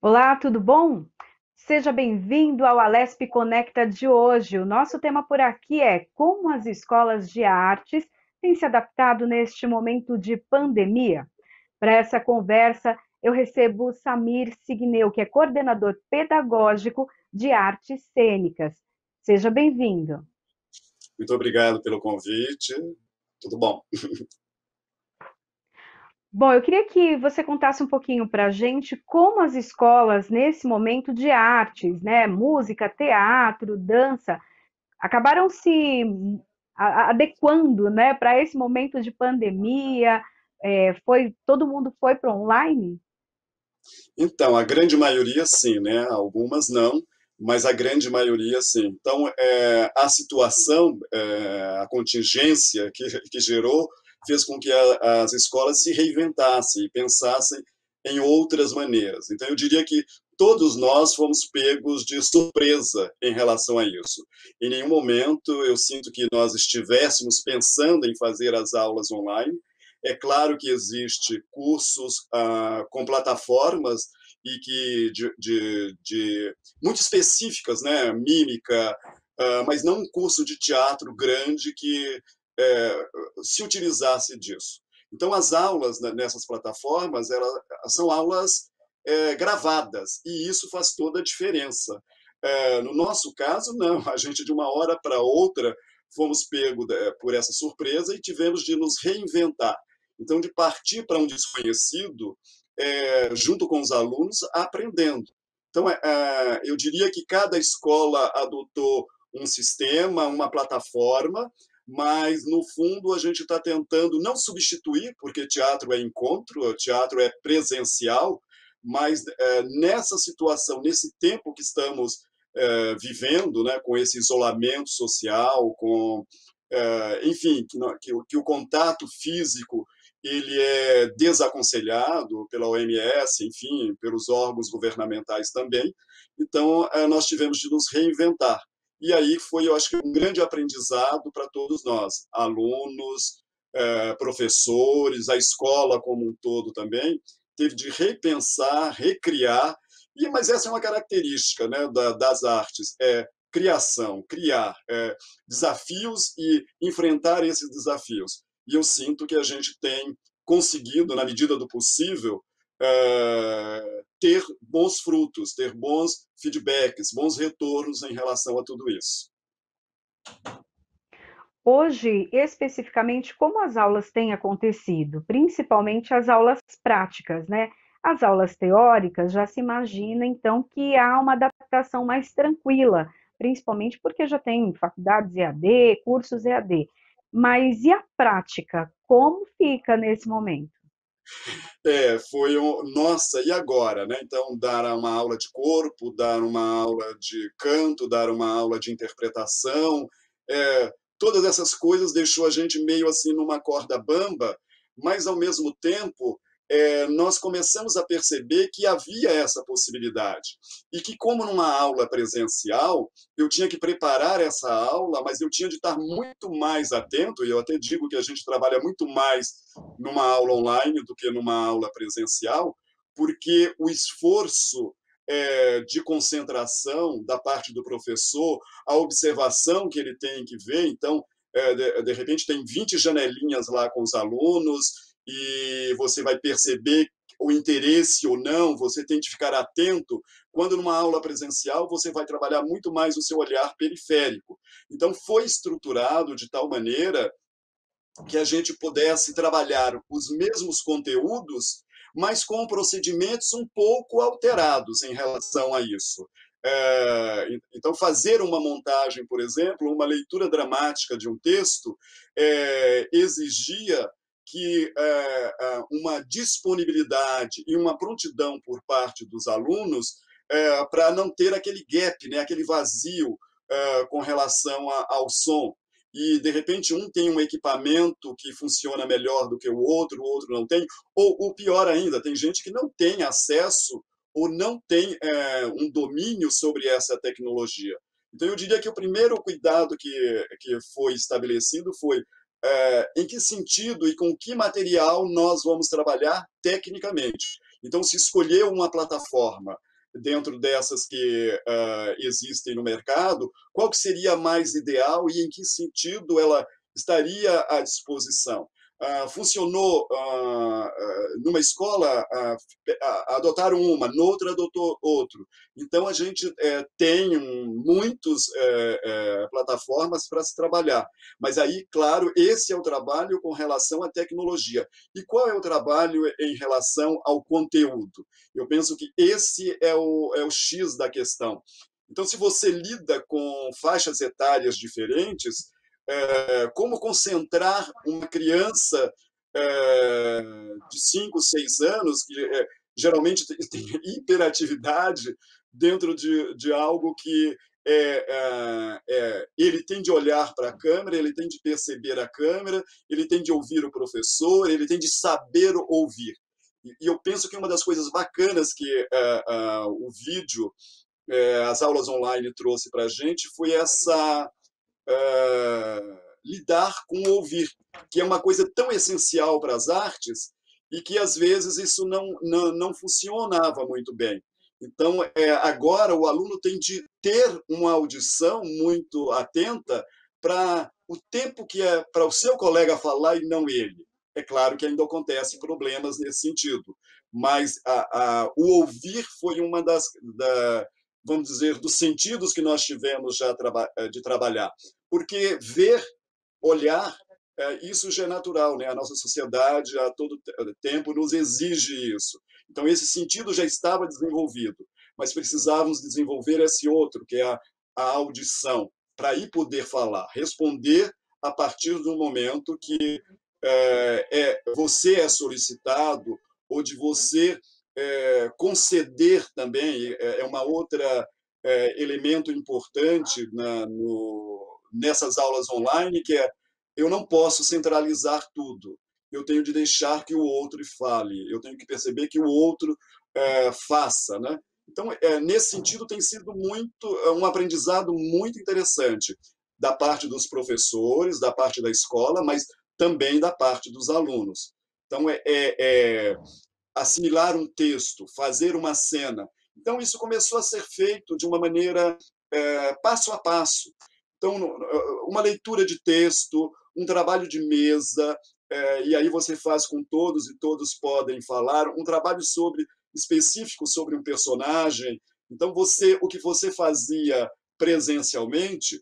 Olá, tudo bom? Seja bem-vindo ao Alesp Conecta. De hoje. Seja bem-vindo ao Alesp Conecta de hoje. O nosso tema por aqui é como as escolas de artes têm se adaptado neste momento de pandemia. Para essa conversa, eu recebo o Samir Signeu, que é coordenador pedagógico de artes cênicas. Seja bem-vindo. Muito obrigado pelo convite. Tudo bom? Bom, eu queria que você contasse um pouquinho para a gente como as escolas, nesse momento de artes, né, música, teatro, dança, acabaram se adequando, né, para esse momento de pandemia. Todo mundo foi para online? Então, a grande maioria sim, né? Algumas não, mas a grande maioria sim. Então, a situação, a contingência que gerou, fez com que as escolas se reinventassem e pensassem em outras maneiras. Então, eu diria que todos nós fomos pegos de surpresa em relação a isso. Em nenhum momento eu sinto que nós estivéssemos pensando em fazer as aulas online. É claro que existe cursos com plataformas e que muito específicas, né, mímica, mas não um curso de teatro grande que é, se utilizasse disso. Então, as aulas nessas plataformas são aulas gravadas e isso faz toda a diferença. No nosso caso, não. A gente de uma hora para outra fomos pegos por essa surpresa e tivemos de nos reinventar. Então, de partir para um desconhecido, junto com os alunos, aprendendo. Então, eu diria que cada escola adotou um sistema, uma plataforma, mas, no fundo, a gente está tentando não substituir, porque teatro é encontro, teatro é presencial, mas nessa situação, nesse tempo que estamos vivendo, né, com esse isolamento social, com, enfim, que o contato físico ele é desaconselhado pela OMS, enfim, pelos órgãos governamentais também. Então, nós tivemos de nos reinventar. E aí foi, eu acho que, um grande aprendizado para todos nós, alunos, professores, a escola como um todo também, teve de repensar, recriar, mas essa é uma característica, né, das artes, criação, criar desafios e enfrentar esses desafios. E eu sinto que a gente tem conseguido, na medida do possível, ter bons frutos, ter bons feedbacks, bons retornos em relação a tudo isso. Hoje, especificamente, como as aulas têm acontecido, principalmente as aulas práticas, né? As aulas teóricas já se imagina, então, que há uma adaptação mais tranquila, principalmente porque já tem faculdades EAD, cursos EAD. Mas e a prática? Como fica nesse momento? Foi um, nossa, e agora, né? Então, dar uma aula de corpo, dar uma aula de canto, dar uma aula de interpretação, todas essas coisas deixou a gente meio assim numa corda bamba, mas ao mesmo tempo nós começamos a perceber que havia essa possibilidade e que, como numa aula presencial, eu tinha que preparar essa aula, mas eu tinha de estar muito mais atento, e eu até digo que a gente trabalha muito mais numa aula online do que numa aula presencial, porque o esforço de concentração da parte do professor, a observação que ele tem que ver, então, de repente, tem 20 janelinhas lá com os alunos, e você vai perceber o interesse ou não, você tem que ficar atento. Quando numa aula presencial, você vai trabalhar muito mais o seu olhar periférico. Então, foi estruturado de tal maneira que a gente pudesse trabalhar os mesmos conteúdos, mas com procedimentos um pouco alterados em relação a isso. Então, fazer uma montagem, por exemplo, uma leitura dramática de um texto, exigia que uma disponibilidade e uma prontidão por parte dos alunos para não ter aquele gap, né, aquele vazio com relação ao som. E, de repente, um tem um equipamento que funciona melhor do que o outro não tem, ou pior ainda, tem gente que não tem acesso ou não tem um domínio sobre essa tecnologia. Então, eu diria que o primeiro cuidado que foi estabelecido foi em que sentido e com que material nós vamos trabalhar tecnicamente. Então, se escolheu uma plataforma dentro dessas que existem no mercado, qual que seria a mais ideal e em que sentido ela estaria à disposição. Funcionou numa escola, adotaram uma, noutra adotou outro. Então, a gente tem muitas plataformas para se trabalhar. Mas aí, claro, esse é o trabalho com relação à tecnologia. E qual é o trabalho em relação ao conteúdo? Eu penso que esse é o X da questão. Então, se você lida com faixas etárias diferentes, como concentrar uma criança de 5, 6 anos, que geralmente tem hiperatividade, dentro de algo que ele tem de olhar para a câmera, ele tem de perceber a câmera, ele tem de ouvir o professor, ele tem de saber ouvir. E eu penso que uma das coisas bacanas que o vídeo, as aulas online trouxe para a gente foi essa lidar com o ouvir, que é uma coisa tão essencial para as artes e que às vezes isso não funcionava muito bem. Então, agora o aluno tem de ter uma audição muito atenta para o tempo que é para o seu colega falar e não ele. É claro que ainda acontecem problemas nesse sentido, mas o ouvir foi uma vamos dizer, dos sentidos que nós tivemos já de trabalhar. Porque ver, olhar, isso já é natural, né? A nossa sociedade a todo tempo nos exige isso. Então, esse sentido já estava desenvolvido, mas precisávamos desenvolver esse outro, que é a audição, para aí poder falar, responder a partir do momento que você é solicitado, ou de você conceder também, é uma outra elemento importante nessas aulas online, que é eu não posso centralizar tudo, eu tenho de deixar que o outro fale, eu tenho que perceber que o outro faça, né? Então, nesse sentido, tem sido um aprendizado muito interessante da parte dos professores, da parte da escola, mas também da parte dos alunos. Então, assimilar um texto, fazer uma cena. Então, isso começou a ser feito de uma maneira passo a passo. Então, uma leitura de texto, um trabalho de mesa, e aí você faz com todos e todos podem falar, um trabalho específico sobre um personagem. Então, o que você fazia presencialmente,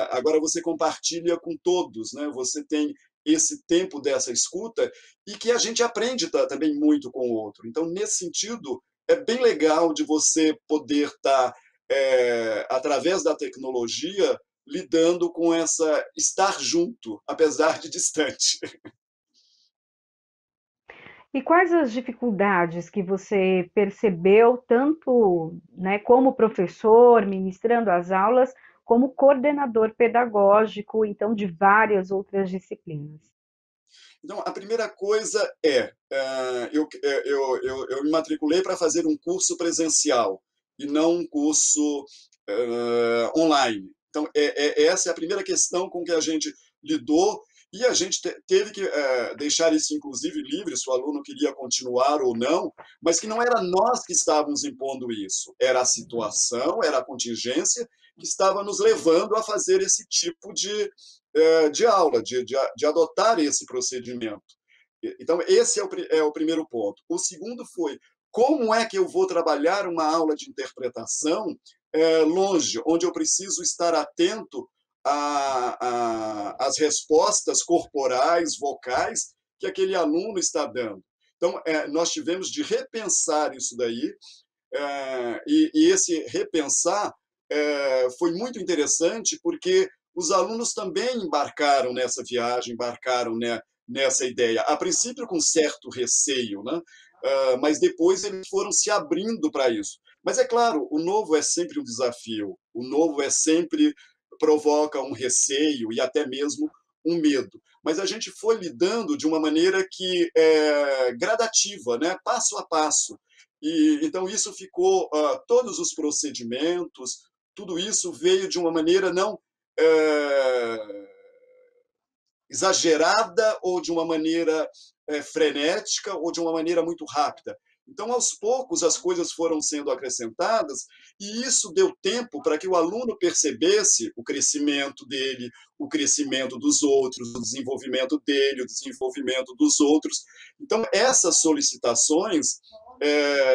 agora você compartilha com todos, né? Você tem esse tempo dessa escuta e que a gente aprende também muito com o outro. Então, nesse sentido, é bem legal de você poder estar, através da tecnologia, lidando com estar junto, apesar de distante. E quais as dificuldades que você percebeu, tanto, né, como professor, ministrando as aulas, como coordenador pedagógico, então, de várias outras disciplinas? Então, a primeira coisa eu me matriculei para fazer um curso presencial e não um curso online. Então, essa é a primeira questão com que a gente lidou e a gente teve que deixar isso, inclusive, livre, se o aluno queria continuar ou não, mas que não era nós que estávamos impondo isso, era a situação, era a contingência que estava nos levando a fazer esse tipo de aula, de adotar esse procedimento. Então, esse é o primeiro ponto. O segundo foi, como é que eu vou trabalhar uma aula de interpretação longe, onde eu preciso estar atento às respostas corporais, vocais, que aquele aluno está dando. Então, nós tivemos de repensar isso daí, e esse repensar foi muito interessante, porque os alunos também embarcaram nessa viagem, embarcaram nessa ideia. A princípio com certo receio, né? Mas depois eles foram se abrindo para isso. Mas é claro, o novo é sempre um desafio, o novo sempre provoca um receio e até mesmo um medo. Mas a gente foi lidando de uma maneira que gradativa, né? Passo a passo. E então isso ficou, todos os procedimentos, tudo isso veio de uma maneira não exagerada ou de uma maneira frenética ou de uma maneira muito rápida. Então, aos poucos, as coisas foram sendo acrescentadas, e isso deu tempo para que o aluno percebesse o crescimento dele, o crescimento dos outros, o desenvolvimento dele, o desenvolvimento dos outros. Então, essas solicitações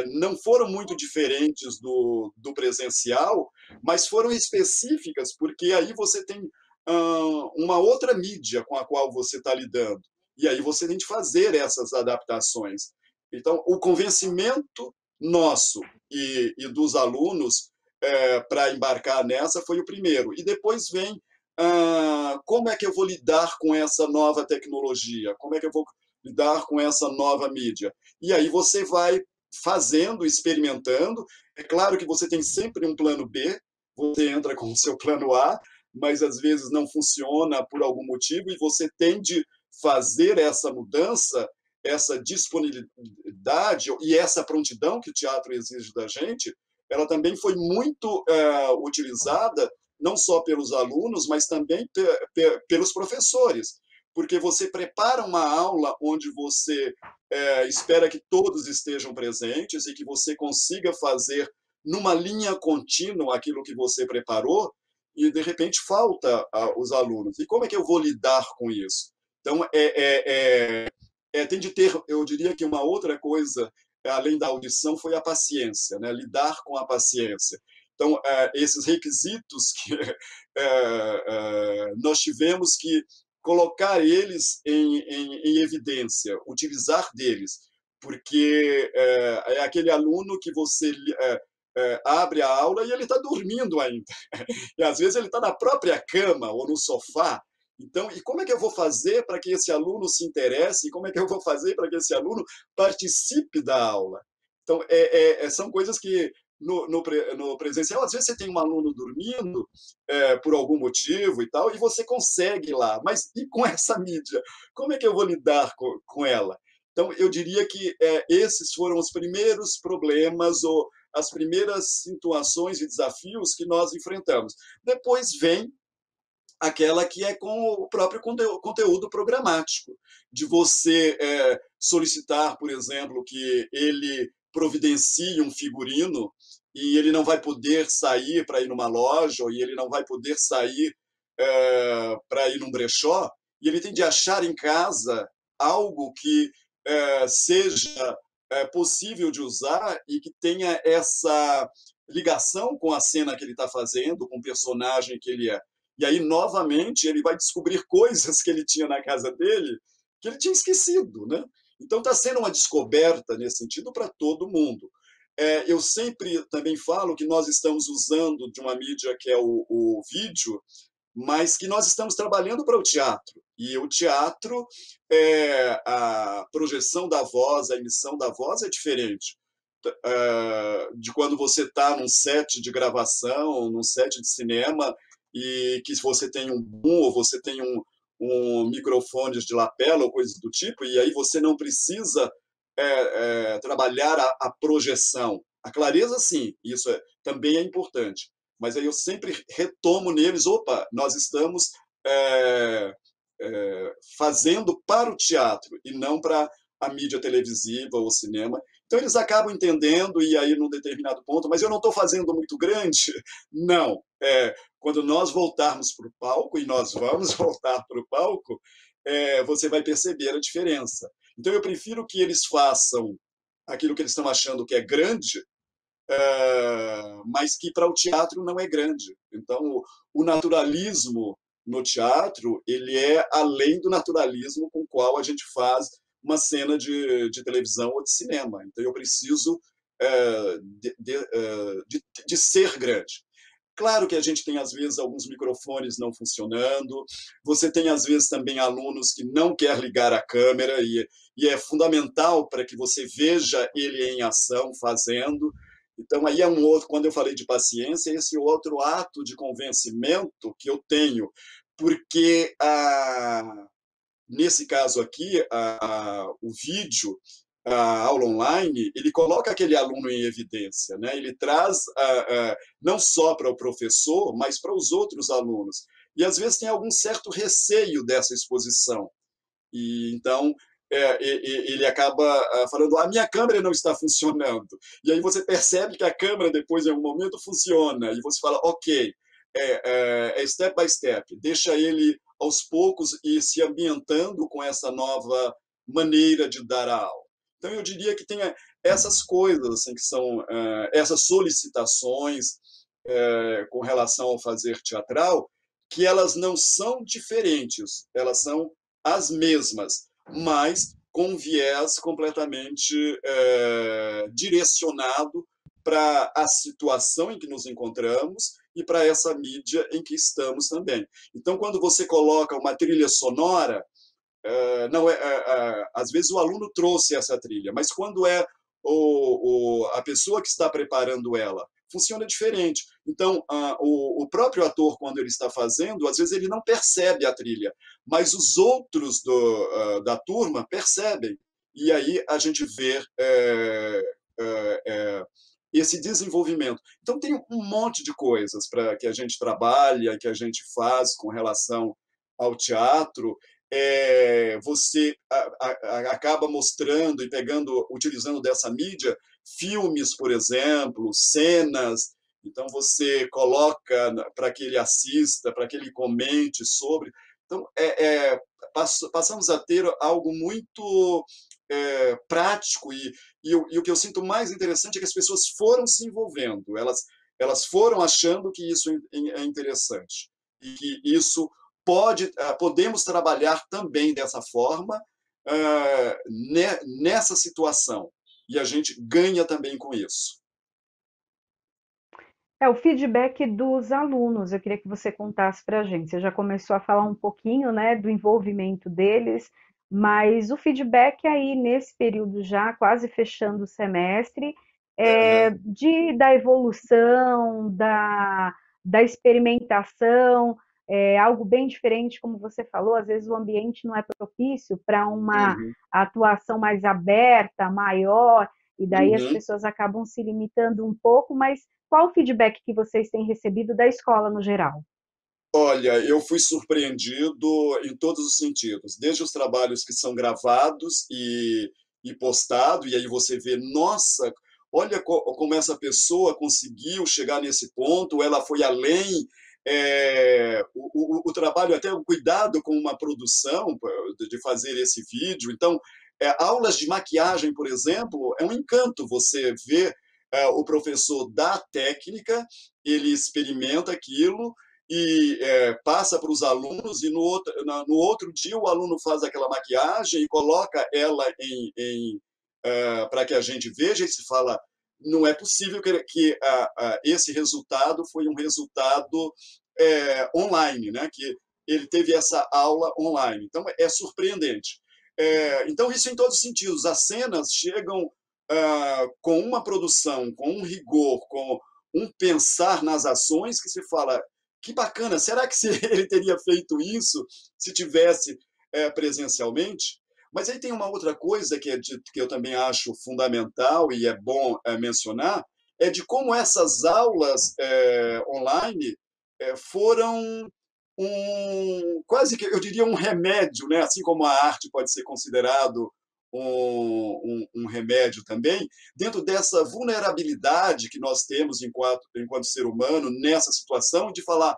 não foram muito diferentes do presencial, mas foram específicas, porque aí você tem uma outra mídia com a qual você está lidando. E aí você tem de fazer essas adaptações. Então, o convencimento nosso e dos alunos para embarcar nessa foi o primeiro. E depois vem como é que eu vou lidar com essa nova tecnologia? Como é que eu vou lidar com essa nova mídia? E aí você vai fazendo, experimentando. É claro que você tem sempre um plano B, você entra com o seu plano A, mas às vezes não funciona por algum motivo e você tem de fazer essa mudança, essa disponibilidade e essa prontidão que o teatro exige da gente, ela também foi muito utilizada não só pelos alunos, mas também pelos professores, porque você prepara uma aula onde você espera que todos estejam presentes e que você consiga fazer numa linha contínua aquilo que você preparou, e de repente falta os alunos. E como é que eu vou lidar com isso? Então, tem de ter, eu diria que uma outra coisa, além da audição, foi a paciência, né? Lidar com a paciência. Então, esses requisitos que nós tivemos que colocar eles em evidência, utilizar deles, porque é aquele aluno que você abre a aula e ele está dormindo ainda. E às vezes ele está na própria cama ou no sofá. Então, e como é que eu vou fazer para que esse aluno se interesse? E como é que eu vou fazer para que esse aluno participe da aula? Então, são coisas que no presencial, às vezes você tem um aluno dormindo por algum motivo e tal, e você consegue ir lá. Mas e com essa mídia? Como é que eu vou lidar com ela? Então, eu diria que esses foram os primeiros problemas ou as primeiras situações e desafios que nós enfrentamos. Depois vem aquela que é com o próprio conteúdo programático, de você solicitar, por exemplo, que ele providencie um figurino e ele não vai poder sair para ir numa loja, ou ele não vai poder sair para ir num brechó, e ele tem de achar em casa algo que seja possível de usar e que tenha essa ligação com a cena que ele está fazendo, com o personagem que ele é. E aí, novamente, ele vai descobrir coisas que ele tinha na casa dele que ele tinha esquecido, né? Então, está sendo uma descoberta nesse sentido para todo mundo. Eu sempre também falo que nós estamos usando de uma mídia que é o vídeo, mas que nós estamos trabalhando para o teatro. E o teatro, a projeção da voz, a emissão da voz é diferente de quando você está num set de gravação, num set de cinema, e que você tem um boom, ou você tem um microfones de lapela ou coisas do tipo, e aí você não precisa trabalhar a projeção. A clareza, sim, isso também é importante. Mas aí eu sempre retomo neles, opa, nós estamos fazendo para o teatro e não para a mídia televisiva ou cinema. Então eles acabam entendendo e aí num determinado ponto, mas eu não estou fazendo muito grande? Não. Quando nós voltarmos para o palco, e nós vamos voltar para o palco, você vai perceber a diferença. Então eu prefiro que eles façam aquilo que eles estão achando que é grande, mas que para o teatro não é grande. Então o naturalismo no teatro, ele é além do naturalismo com o qual a gente faz uma cena de televisão ou de cinema. Então eu preciso de ser grande. Claro que a gente tem, às vezes, alguns microfones não funcionando, você tem, às vezes, também alunos que não quer ligar a câmera, e é fundamental para que você veja ele em ação, fazendo. Então, aí é um outro, quando eu falei de paciência, esse outro ato de convencimento que eu tenho, porque, nesse caso aqui, o vídeo, a aula online, ele coloca aquele aluno em evidência, né? Ele traz não só para o professor, mas para os outros alunos. E às vezes tem algum certo receio dessa exposição. E então ele acaba falando, a minha câmera não está funcionando. E aí você percebe que a câmera depois, em algum momento, funciona. E você fala, ok, é step by step. Deixa ele, aos poucos, ir se ambientando com essa nova maneira de dar a aula. Então, eu diria que tem essas coisas, assim, que são essas solicitações com relação ao fazer teatral, que elas não são diferentes, elas são as mesmas, mas com um viés completamente direcionado para a situação em que nos encontramos e para essa mídia em que estamos também. Então, quando você coloca uma trilha sonora, não às vezes o aluno trouxe essa trilha, mas quando é a pessoa que está preparando ela, funciona diferente. Então, o próprio ator, quando ele está fazendo, às vezes ele não percebe a trilha, mas os outros da turma percebem. E aí a gente vê esse desenvolvimento. Então, tem um monte de coisas para que a gente trabalha, que a gente faz com relação ao teatro. Você acaba mostrando e pegando, utilizando dessa mídia, filmes, por exemplo, cenas. Então, você coloca para que ele assista, para que ele comente sobre. Então, passamos a ter algo muito prático e o que eu sinto mais interessante é que as pessoas foram se envolvendo, elas foram achando que isso é interessante e que isso podemos trabalhar também dessa forma nessa situação e a gente ganha também com isso. É o feedback dos alunos. Eu queria que você contasse para a gente. Você já começou a falar um pouquinho, né, do envolvimento deles, mas o feedback aí nesse período já quase fechando o semestre, Uhum, da evolução, da experimentação, algo bem diferente, como você falou. Às vezes o ambiente não é propício para uma uhum, atuação mais aberta, maior, e daí as uhum. pessoas acabam se limitando um pouco, mas qual o feedback que vocês têm recebido da escola no geral? Olha, eu fui surpreendido em todos os sentidos, desde os trabalhos que são gravados e postados, e aí você vê, nossa, olha como essa pessoa conseguiu chegar nesse ponto, ela foi além, o trabalho, até o cuidado com uma produção, de fazer esse vídeo. Então, aulas de maquiagem, por exemplo, é um encanto você ver o professor da técnica, ele experimenta aquilo, e passa para os alunos, e no outro dia o aluno faz aquela maquiagem e coloca ela para que a gente veja e se fala, não é possível que esse resultado foi um resultado online, né? Que ele teve essa aula online. Então, é surpreendente. Então, isso em todos os sentidos. As cenas chegam com uma produção, com um rigor, com um pensar nas ações que se fala, que bacana, será que ele teria feito isso se tivesse presencialmente? Mas aí tem uma outra coisa que eu também acho fundamental e é bom mencionar, é de como essas aulas online foram quase que eu diria um remédio, né? Assim como a arte pode ser considerado um remédio também, dentro dessa vulnerabilidade que nós temos enquanto ser humano nessa situação de falar,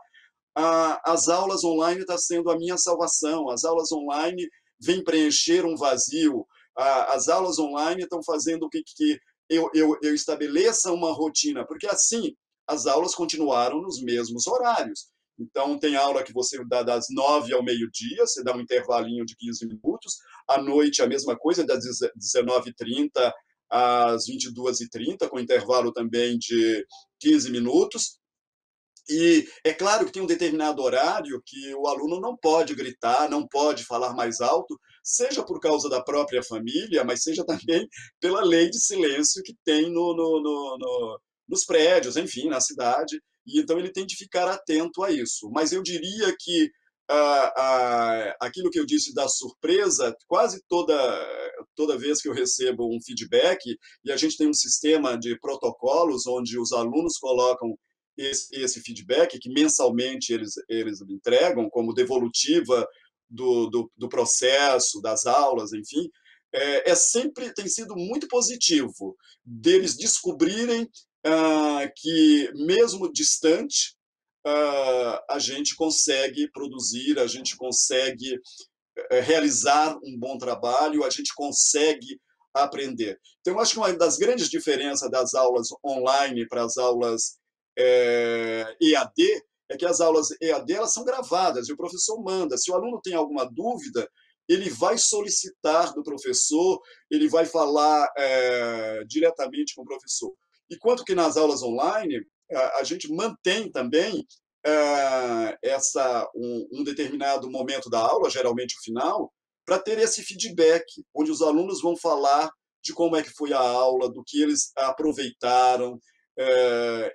as aulas online estão sendo a minha salvação, as aulas online vêm preencher um vazio, as aulas online estão fazendo que eu estabeleça uma rotina, porque assim as aulas continuaram nos mesmos horários. Então, tem aula que você dá das 9 ao meio-dia, você dá um intervalinho de 15 minutos, à noite a mesma coisa, das 19h30 às 22h30, com intervalo também de 15 minutos. E é claro que tem um determinado horário que o aluno não pode gritar, não pode falar mais alto, seja por causa da própria família, mas seja também pela lei de silêncio que tem nos prédios, enfim, na cidade. E então ele tem de ficar atento a isso. Mas eu diria que aquilo que eu disse da surpresa, quase toda vez que eu recebo um feedback, e a gente tem um sistema de protocolos onde os alunos colocam esse feedback que mensalmente eles entregam como devolutiva do processo, das aulas, enfim. sempre tem sido muito positivo deles descobrirem que, mesmo distante, a gente consegue produzir, a gente consegue realizar um bom trabalho, a gente consegue aprender. Então, eu acho que uma das grandes diferenças das aulas online para as aulas EAD é que as aulas EAD elas são gravadas e o professor manda. Se o aluno tem alguma dúvida, ele vai solicitar do professor, ele vai falar diretamente com o professor. Enquanto que nas aulas online, a gente mantém também um determinado momento da aula, geralmente o final, para ter esse feedback, onde os alunos vão falar de como é que foi a aula, do que eles aproveitaram,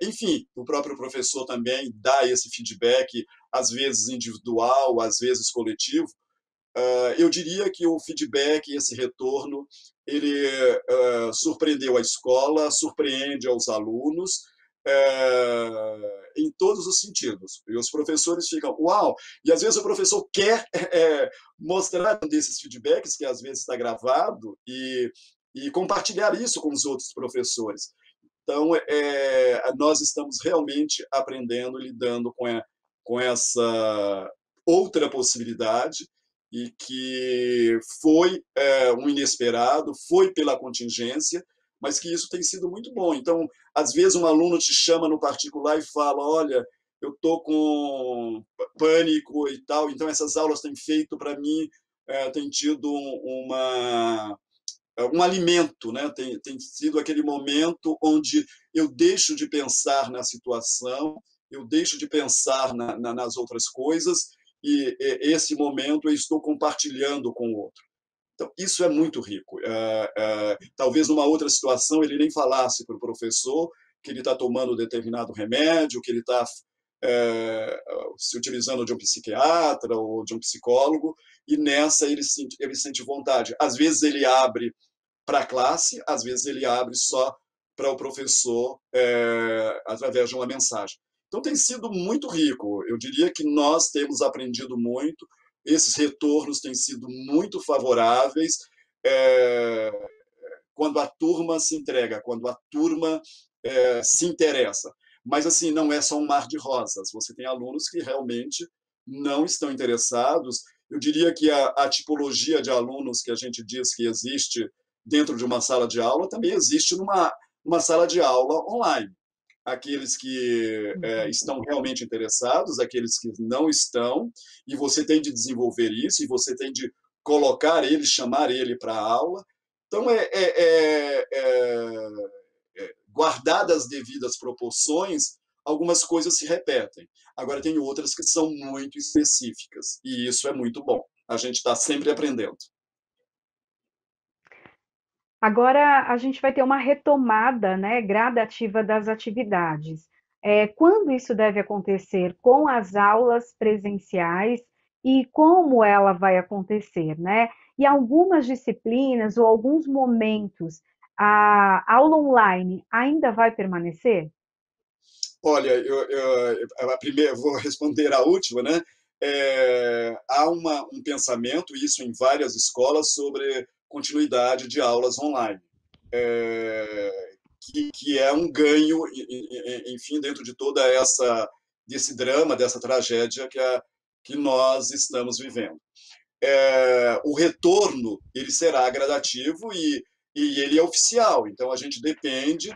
enfim, o próprio professor também dá esse feedback, às vezes individual, às vezes coletivo. Eu diria que o feedback, esse retorno, ele surpreendeu a escola, surpreende aos alunos, em todos os sentidos. E os professores ficam, uau! E às vezes o professor quer mostrar um desses feedbacks, que às vezes está gravado, e compartilhar isso com os outros professores. Então, nós estamos realmente aprendendo, lidando com essa outra possibilidade, e que foi um inesperado, foi pela contingência, mas que isso tem sido muito bom. Então, às vezes um aluno te chama no particular e fala, olha, eu estou com pânico e tal, então essas aulas têm feito para mim, tem tido um alimento, né? Tem sido aquele momento onde eu deixo de pensar na situação, eu deixo de pensar nas outras coisas, e esse momento eu estou compartilhando com o outro. Então, isso é muito rico. Talvez numa outra situação ele nem falasse para o professor que ele está tomando determinado remédio, que ele está se utilizando de um psiquiatra ou de um psicólogo, e nessa ele sente vontade. Às vezes ele abre para a classe, às vezes ele abre só para o professor através de uma mensagem. Então tem sido muito rico. Eu diria que nós temos aprendido muito, esses retornos têm sido muito favoráveis quando a turma se entrega, quando a turma se interessa. Mas assim, não é só um mar de rosas. Você tem alunos que realmente não estão interessados. Eu diria que a tipologia de alunos que a gente diz que existe dentro de uma sala de aula também existe numa sala de aula online. Aqueles que estão realmente interessados, aqueles que não estão, e você tem de desenvolver isso, e você tem de colocar ele, chamar ele para a aula. Então, guardadas as devidas proporções, algumas coisas se repetem. Agora, tem outras que são muito específicas, e isso é muito bom. A gente está sempre aprendendo. Agora a gente vai ter uma retomada, né, gradativa das atividades. Quando isso deve acontecer com as aulas presenciais e como ela vai acontecer, né? E algumas disciplinas ou alguns momentos, a aula online ainda vai permanecer? Olha, a primeira, vou responder a última, né? Há um pensamento, isso em várias escolas, sobre continuidade de aulas online, que é um ganho, enfim, dentro de toda desse drama, dessa tragédia que nós estamos vivendo. O retorno ele será gradativo e ele é oficial, então a gente depende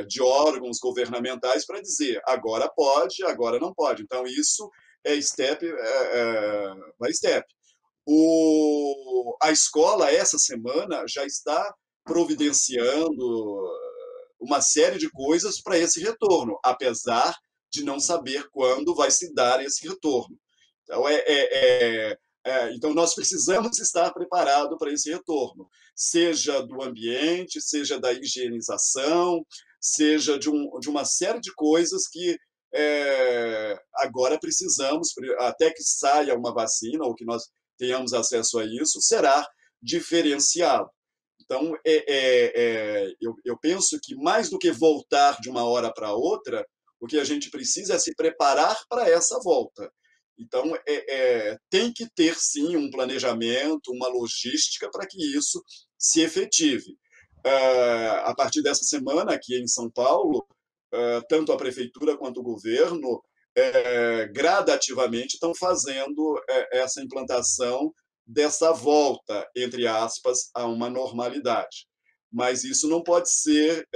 de órgãos governamentais para dizer agora pode, agora não pode. Então isso é step by step. A escola essa semana já está providenciando uma série de coisas para esse retorno, apesar de não saber quando vai se dar esse retorno. Então, então nós precisamos estar preparados para esse retorno, seja do ambiente, seja da higienização, seja de uma série de coisas que agora precisamos, até que saia uma vacina, ou que nós tenhamos acesso a isso, será diferenciado. Então, eu penso que mais do que voltar de uma hora para outra, o que a gente precisa é se preparar para essa volta. Então, tem que ter, sim, um planejamento, uma logística para que isso se efetive. A partir dessa semana, aqui em São Paulo, tanto a prefeitura quanto o governo, gradativamente estão fazendo essa implantação dessa volta, entre aspas, a uma normalidade. Mas isso não pode ser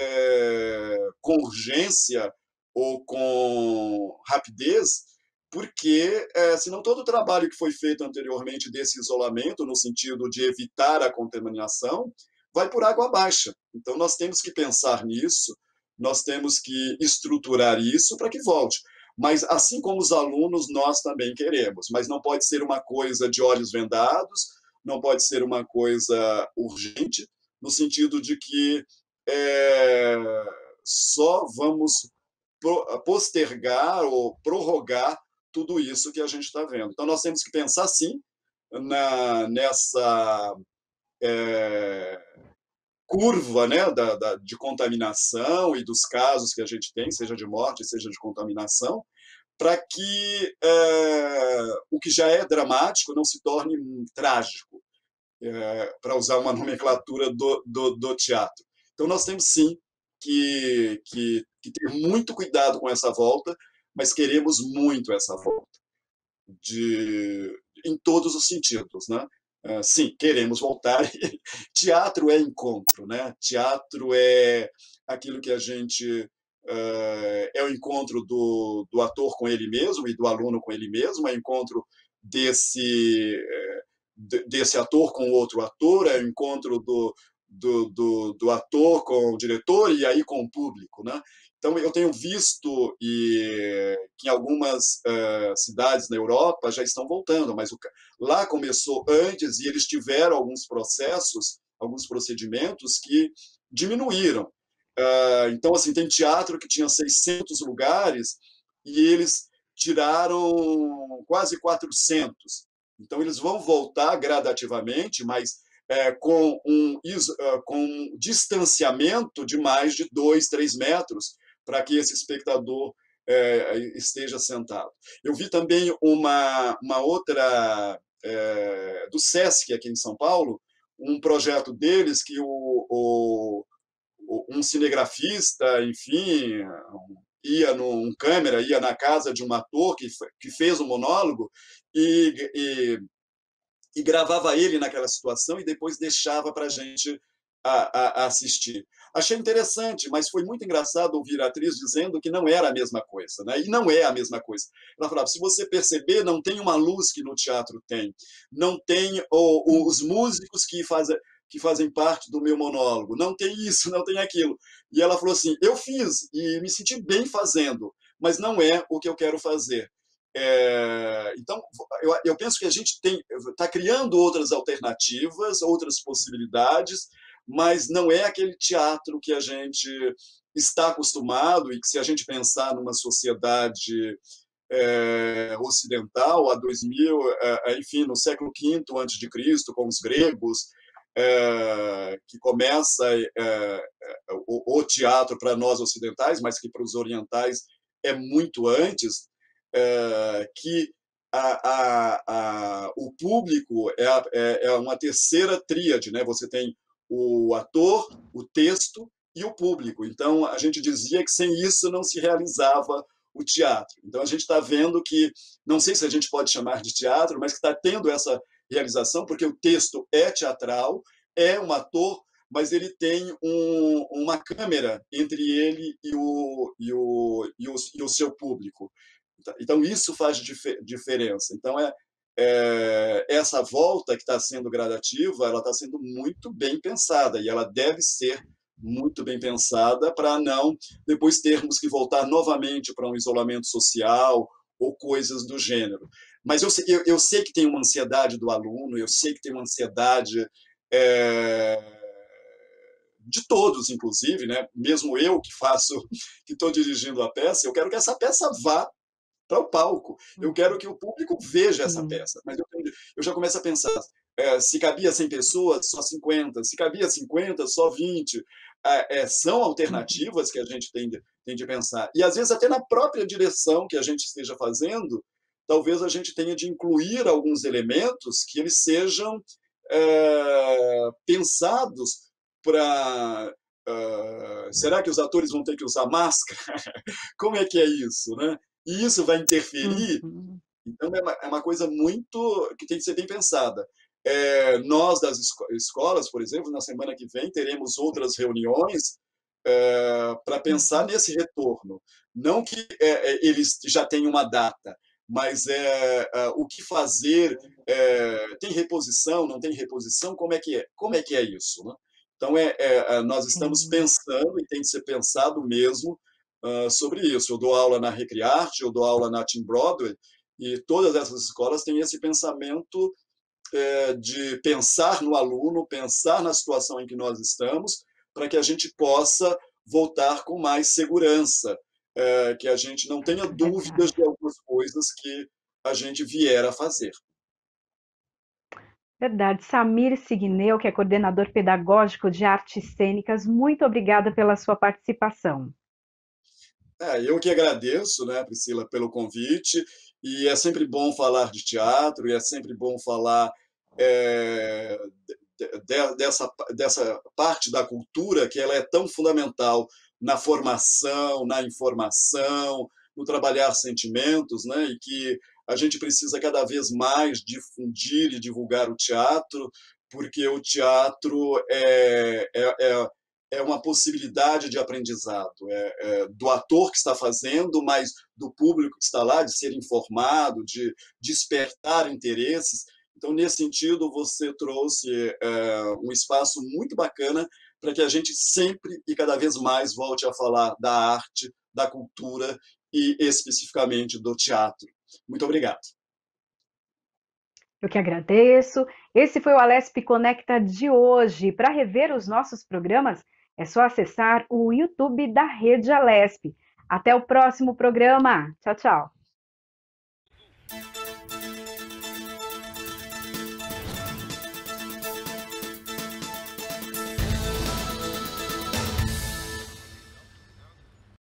com urgência ou com rapidez, porque senão todo o trabalho que foi feito anteriormente desse isolamento, no sentido de evitar a contaminação, vai por água abaixo. Então, nós temos que pensar nisso, nós temos que estruturar isso para que volte. Mas, assim como os alunos, nós também queremos. Mas não pode ser uma coisa de olhos vendados, não pode ser uma coisa urgente, no sentido de que só vamos postergar ou prorrogar tudo isso que a gente está vendo. Então, nós temos que pensar, sim, nessa curva, né, de contaminação e dos casos que a gente tem, seja de morte, seja de contaminação, para que o que já é dramático não se torne trágico, para usar uma nomenclatura do teatro. Então, nós temos, sim, que ter muito cuidado com essa volta, mas queremos muito essa volta, em todos os sentidos, né? Sim, queremos voltar. Teatro é encontro, né? Teatro é aquilo que a gente é o encontro do ator com ele mesmo e do aluno com ele mesmo, é o encontro desse ator com outro ator, é o encontro do ator com o diretor e aí com o público, né? Então, eu tenho visto que em algumas cidades na Europa já estão voltando, mas lá começou antes e eles tiveram alguns processos, alguns procedimentos que diminuíram. Então, assim, tem teatro que tinha 600 lugares e eles tiraram quase 400. Então, eles vão voltar gradativamente, mas com um distanciamento de mais de 2, 3 metros, para que esse espectador esteja sentado. Eu vi também uma outra do SESC, aqui em São Paulo, um projeto deles que um cinegrafista, enfim, um câmera, ia na casa de um ator que fez um monólogo e gravava ele naquela situação e depois deixava para a gente assistir. Achei interessante, mas foi muito engraçado ouvir a atriz dizendo que não era a mesma coisa, né? E não é a mesma coisa. Ela falava, se você perceber, não tem uma luz que no teatro tem, não tem os músicos que fazem parte do meu monólogo, não tem isso, não tem aquilo. E ela falou assim, eu fiz e me senti bem fazendo, mas não é o que eu quero fazer. Então, eu penso que a gente está criando outras alternativas, outras possibilidades, mas não é aquele teatro que a gente está acostumado e que, se a gente pensar numa sociedade ocidental, há 2000, enfim, no século V a.C., com os gregos, que começa o teatro para nós ocidentais, mas que para os orientais é muito antes, que o público é uma terceira tríade, né? Você tem o ator, o texto e o público. Então, a gente dizia que sem isso não se realizava o teatro. Então, a gente está vendo que, não sei se a gente pode chamar de teatro, mas que está tendo essa realização, porque o texto é teatral, é um ator, mas ele tem uma câmera entre ele e o seu público. Então, isso faz diferença. Então, essa volta que está sendo gradativa, ela está sendo muito bem pensada, e ela deve ser muito bem pensada para não depois termos que voltar novamente para um isolamento social ou coisas do gênero. Mas eu sei que tem uma ansiedade do aluno, eu sei que tem uma ansiedade de todos, inclusive, né? Mesmo eu que estou dirigindo a peça, eu quero que essa peça vá para o palco. Eu quero que o público veja essa peça. Mas eu já começo a pensar, se cabia 100 pessoas, só 50. Se cabia 50, só 20. São alternativas que a gente tem de pensar. E, às vezes, até na própria direção que a gente esteja fazendo, talvez a gente tenha de incluir alguns elementos que eles sejam pensados para. Será que os atores vão ter que usar máscara? Como é que é isso, né? E isso vai interferir. Uhum. Então, é uma coisa muito que tem que ser bem pensada. Nós, das escolas, por exemplo, na semana que vem, teremos outras reuniões para pensar Uhum. nesse retorno. Não que eles já tenham uma data, mas o que fazer, tem reposição, não tem reposição, como é que é? Como é que é isso, né? Então, nós estamos Sim. pensando, e tem de ser pensado mesmo, sobre isso. Eu dou aula na Recriarte, eu dou aula na Team Broadway, e todas essas escolas têm esse pensamento de pensar no aluno, pensar na situação em que nós estamos, para que a gente possa voltar com mais segurança, que a gente não tenha É dúvidas verdade. de algumas coisas que a gente vier a fazer. Verdade. Samir Signeu, que é coordenador pedagógico de artes cênicas, muito obrigada pela sua participação. Eu que agradeço, né, Priscila, pelo convite, e é sempre bom falar de teatro, e é sempre bom falar é, dessa parte da cultura que ela é tão fundamental na formação, na informação, no trabalhar sentimentos, né, e que a gente precisa cada vez mais difundir e divulgar o teatro, porque o teatro é uma possibilidade de aprendizado, do ator que está fazendo, mas do público que está lá, de ser informado, de despertar interesses. Então, nesse sentido, você trouxe um espaço muito bacana para que a gente sempre e cada vez mais volte a falar da arte, da cultura e especificamente do teatro. Muito obrigado. Eu que agradeço. Esse foi o Alesp Conecta de hoje. Para rever os nossos programas, é só acessar o YouTube da Rede Alesp. Até o próximo programa. Tchau, tchau.